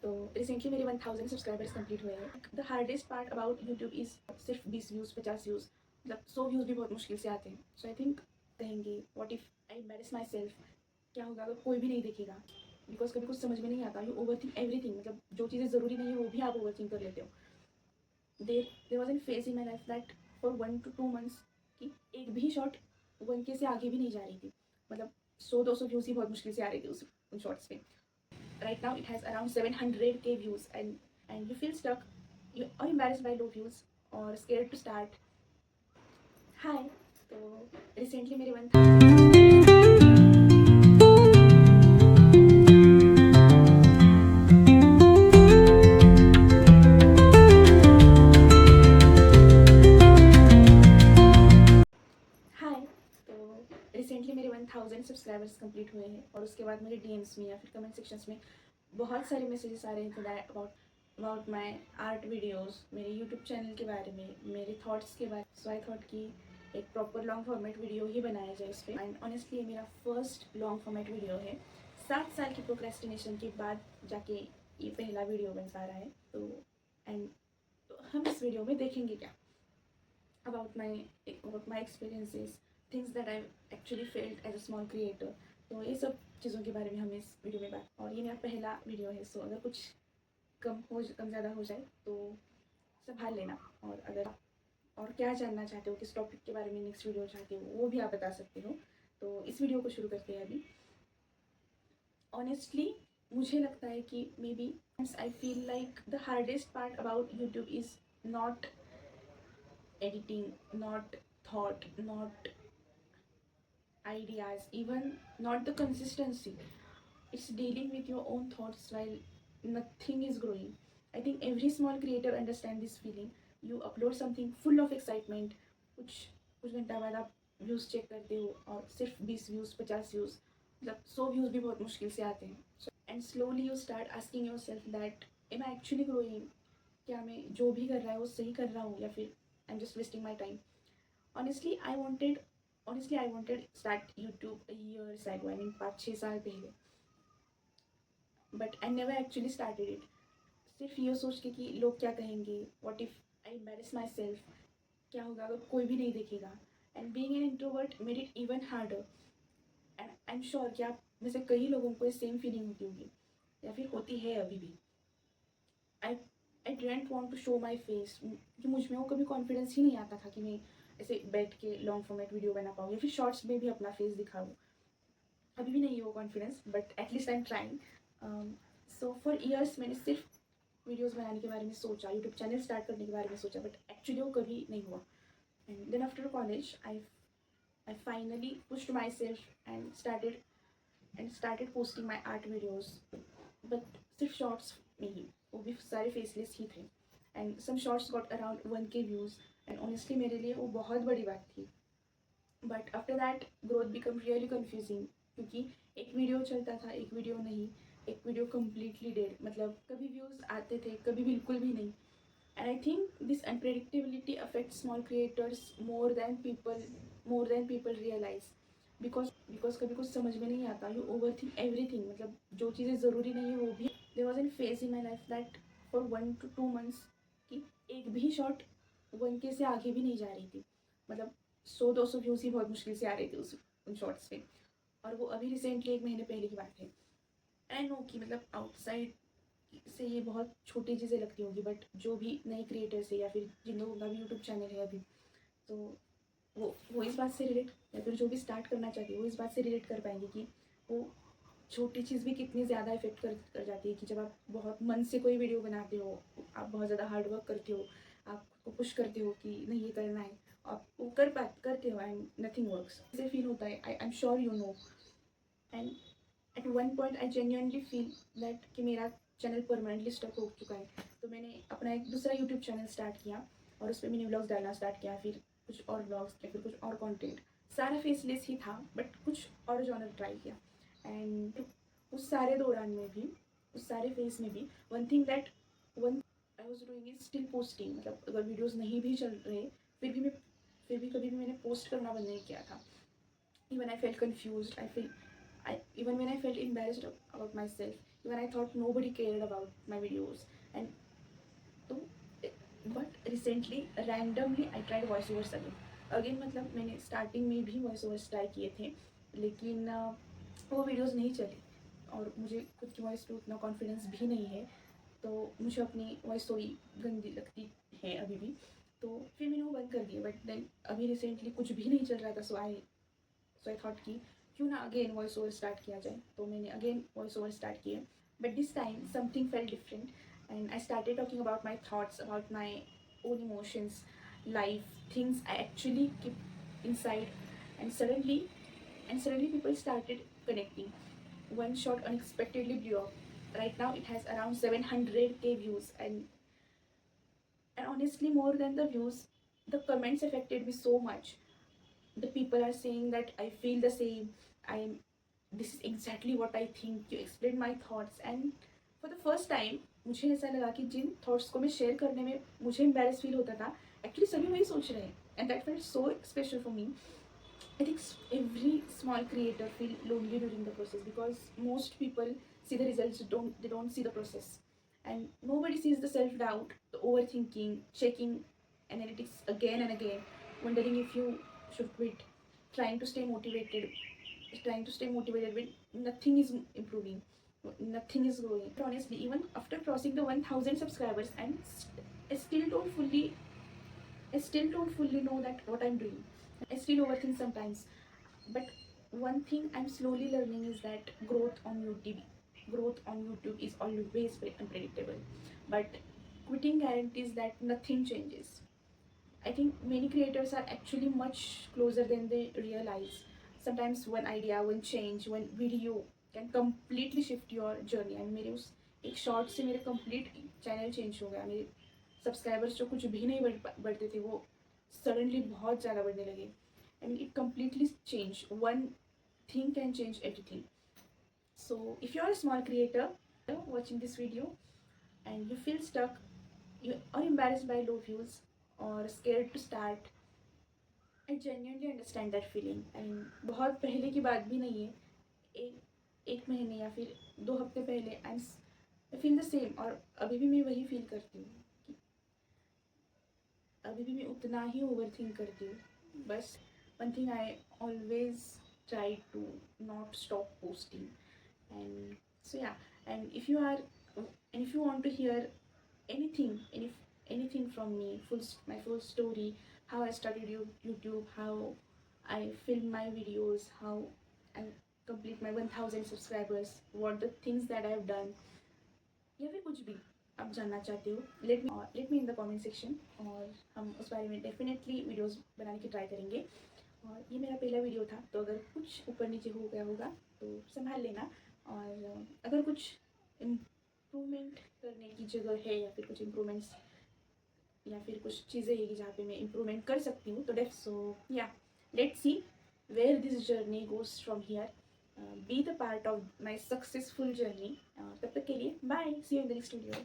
तो रिसेंटली मेरे 1000 subscribers complete हुए हैं। The hardest part about YouTube is सिर्फ 20 व्यूज़ 50 व्यूज़, मतलब 100 व्यूज़ भी बहुत मुश्किल से आते हैं। सो आई थिंक कहेंगे what if I embarrass my self, क्या होगा अगर कोई भी नहीं देखेगा। बिकॉज कभी कुछ समझ में नहीं आता, यू ओवर थिंक एवरीथिंग, मतलब जो चीज़ें ज़रूरी नहीं है वो भी आप ओवर थिंक कर लेते हो। There was an phase in my life that for 1 to 2 months कि एक भी शॉट 1K से आगे भी नहीं जा रही थी, मतलब 100-200 व्यूज़ ही बहुत मुश्किल से आ रही थी उन शॉर्ट्स पे। Right now it has around 700K views, and you feel stuck, you are embarrassed by low views or scared to start. Hi, तो recently मेरे 1000 हाय, तो रिसेंटली मेरे 1000 सब्सक्राइबर्स कंप्लीट हुए हैं और उसके बाद मेरे डीएम्स में या फिर कमेंट सेक्शंस में बहुत सारे मैसेजेस आ रहे थे that about my art videos, मेरे यूट्यूब चैनल के बारे में, मेरे थॉट्स के बारे में। सो आई थॉट कि एक प्रॉपर लॉन्ग फॉर्मेट वीडियो ही बनाया जाए इस पर। एंड ऑनेस्टली ये मेरा फर्स्ट लॉन्ग फॉर्मेट वीडियो है। 7 साल की प्रोक्रेस्टिनेशन के बाद जाके ये पहला वीडियो बन पा रहा है। तो हम इस वीडियो में देखेंगे क्या about my experiences, things that I've actually felt as a small creator. तो ये सब चीज़ों के बारे में हम इस वीडियो में बात, और ये मेरा पहला वीडियो है। सो अगर कुछ कम ज़्यादा हो जाए तो संभाल लेना। और अगर और क्या जानना चाहते हो, किस टॉपिक के बारे में नेक्स्ट वीडियो चाहते हो, वो भी आप बता सकते हो। तो इस वीडियो को शुरू करते हैं अभी। ऑनेस्टली मुझे लगता है कि maybe I feel like the hardest part about YouTube is not editing, not thought, not ideas, even not the consistency. It's dealing with your own thoughts while nothing is growing. I think every small creator understands this feeling. You upload something full of excitement, कुछ कुछ घंटा बाद आप views check करते हो और सिर्फ 20 views 50 views, मतलब 100 व्यूज़ भी बहुत मुश्किल से आते हैं। And slowly you start asking yourself that am I actually growing, क्या मैं जो भी कर रहा है वो सही कर रहा हूँ या फिर I am just wasting my time. honestly i wanted honestly I wanted start YouTube a year ago, I mean 5-6 साल पहले, but I never actually started it. सिर्फ ये सोच के कि लोग क्या कहेंगे, what if I embarrass my self, क्या होगा अगर कोई भी नहीं देखेगा। And being an introvert made it even harder. And I am sure कि आप में से कई लोगों को ये सेम फीलिंग होती होगी या फिर होती है अभी भी। I I didn't want to show my face, कि मुझ में वो कभी कॉन्फिडेंस ही नहीं आता था कि मैं ऐसे बैठ के लॉन्ग फॉर्मेट वीडियो बना पाऊँ या फिर शॉर्ट्स में भी अपना फेस दिखाऊँ। अभी भी नहीं है वो confidence, but at least I am trying. So for years मैंने सिर्फ वीडियोज़ बनाने के बारे में सोचा, यूट्यूब चैनल स्टार्ट करने के बारे में सोचा, बट एक्चुअली वो कभी नहीं हुआ। And then after college I finally pushed myself and started posting my art videos, but सिर्फ शॉर्ट्स में ही, वो भी सारे फेसलेस ही थे। And some shorts got around 1K views, and honestly मेरे लिए वो बहुत बड़ी बात थी। But after that growth become really confusing, क्योंकि एक वीडियो चलता था, एक वीडियो नहीं, एक वीडियो कम्प्लीटली डेड, मतलब कभी व्यूज़ आते थे, कभी बिल्कुल भी नहीं। And I think this unpredictability affect small creators more than people realise. Because कभी कुछ समझ में नहीं आता, यू ओवर थिंक एवरीथिंग, मतलब जो चीज़ें ज़रूरी नहीं है वो भी। There was an phase in my life that for 1 to 2 months कि एक भी शॉट 1K से आगे भी नहीं जा रही थी, मतलब 100-200 व्यूज़ ही बहुत मुश्किल से आ रहे थे उन शॉर्ट्स पे। और वो अभी रिसेंटली 1 महीने पहले की बात है। आई नो कि मतलब आउटसाइड से ये बहुत छोटी चीज़ें लगती होंगी, बट जो भी नए क्रिएटर्स है या फिर जिन लोगों का भी यूट्यूब चैनल है अभी, तो वो इस बात से रिलेट, या फिर जो भी स्टार्ट करना चाहती है वो इस बात से रिलेट कर पाएंगे कि वो छोटी चीज़ भी कितनी ज़्यादा इफेक्ट कर जाती है। कि जब आप बहुत मन से कोई वीडियो बनाते हो, आप बहुत ज़्यादा हार्ड वर्क करते हो, आप खुद को पुश करते हो कि नहीं ये करना है, आप वो करते हो एंड नथिंग वर्क्स, ऐसे फील होता है। I am sure you know. And at one point I genuinely feel that कि मेरा चैनल परमानेंटली स्टक हो चुका है। तो मैंने अपना एक दूसरा यूट्यूब चैनल स्टार्ट किया और उस पर मैंने व्लॉग्स डालना स्टार्ट किया, फिर कुछ और व्लॉग्स या फिर कुछ और कंटेंट, सारा फेसलेस ही था, बट कुछ और जॉनर ट्राई किया। एंड उस सारे दौरान में भी, उस सारे फेस में भी, one I was doing is still posting, मतलब अगर वीडियोज़ नहीं भी चल रहे फिर भी कभी भी मैंने पोस्ट करना बंद नहीं किया था। Even I felt confused. Even when I felt embarrassed about myself, when I thought nobody cared about my videos. And तो but recently randomly I tried voice overs again मतलब मैंने स्टार्टिंग में भी वॉइस ओवर्स ट्राई किए थे, लेकिन वो videos नहीं चली और मुझे खुद की वॉइस पे उतना कॉन्फिडेंस भी नहीं है, तो मुझे अपनी वॉइस थोड़ी गंदी लगती है अभी भी, तो फिर मैंने वो बंद कर दिया। बट देन अभी रिसेंटली कुछ भी नहीं चल रहा था, सो आई थॉट कि क्यों ना अगेन वॉइस ओवर स्टार्ट किया जाए, तो मैंने अगेन वॉइस ओवर स्टार्ट किया। But this time something felt different and I started talking about my thoughts, about my own emotions, life, things I actually keep inside, and suddenly people started connecting. One shot unexpectedly blew up. Right now it has around 700k views, and honestly, more than the views, the comments affected me so much. The people are saying that I feel the same. I'm this is exactly what I think. You explained my thoughts, and for the first time मुझे ऐसा लगा कि जिन thoughts को मैं share करने में मुझे embarrass feel होता था, एक्चुअली सभी वही सोच रहे हैं, and that felt so special for me. I think every small creator feel lonely during the process because most people see the results, they don't see the process, and nobody sees the self doubt, the overthinking, checking analytics again and again, wondering if you should quit, trying to stay motivated, when nothing is improving, nothing is growing. But honestly, even after crossing the 1000 subscribers, I still don't fully I still don't fully know that what I'm doing. I still overthink sometimes. But one thing I'm slowly learning is that growth on YouTube is always very unpredictable. But quitting guarantees that nothing changes. I think many creators are actually much closer than they realize. Sometimes one idea, one change, one video can completely shift your journey. And मेरे उस एक short से मेरे complete channel change हो गया। मेरे subscribers जो कुछ भी नहीं बढ़ते थे, वो सडनली बहुत ज़्यादा बढ़ने लगे, and it completely changed. One thing can change everything. So if you are a small creator watching this video and you feel stuck, you are embarrassed by low views or scared to start, I genuinely understand that feeling. I mean, बहुत पहले की बात भी नहीं है, एक महीने या फिर 2 हफ्ते पहले आई फील द सेम, और अभी भी मैं वही फील करती हूँ कि अभी भी मैं उतना ही ओवर थिंक करती हूँ। बस one thing I always try to not stop posting. And so yeah, and if you want to hear anything from me, my full story, how I started YouTube, how I film my videos, how I complete my 1000 subscribers, what the things that I have done, या फिर कुछ भी आप जानना चाहते हो, let me in the comment section, और हम उस बारे में डेफिनेटली वीडियोस बनाने की ट्राई करेंगे। और ये मेरा पहला वीडियो था, तो अगर कुछ ऊपर नीचे हो गया होगा तो संभाल लेना, और अगर कुछ इम्प्रूवमेंट करने की जगह है या फिर कुछ इम्प्रूवमेंट्स या फिर कुछ चीज़ें है जहाँ पे मैं इम्प्रूवमेंट कर सकती हूँ, तो सो या let's see where this journey goes from here. Be the part of my successful journey. तब तक के लिए bye, see you in the next video.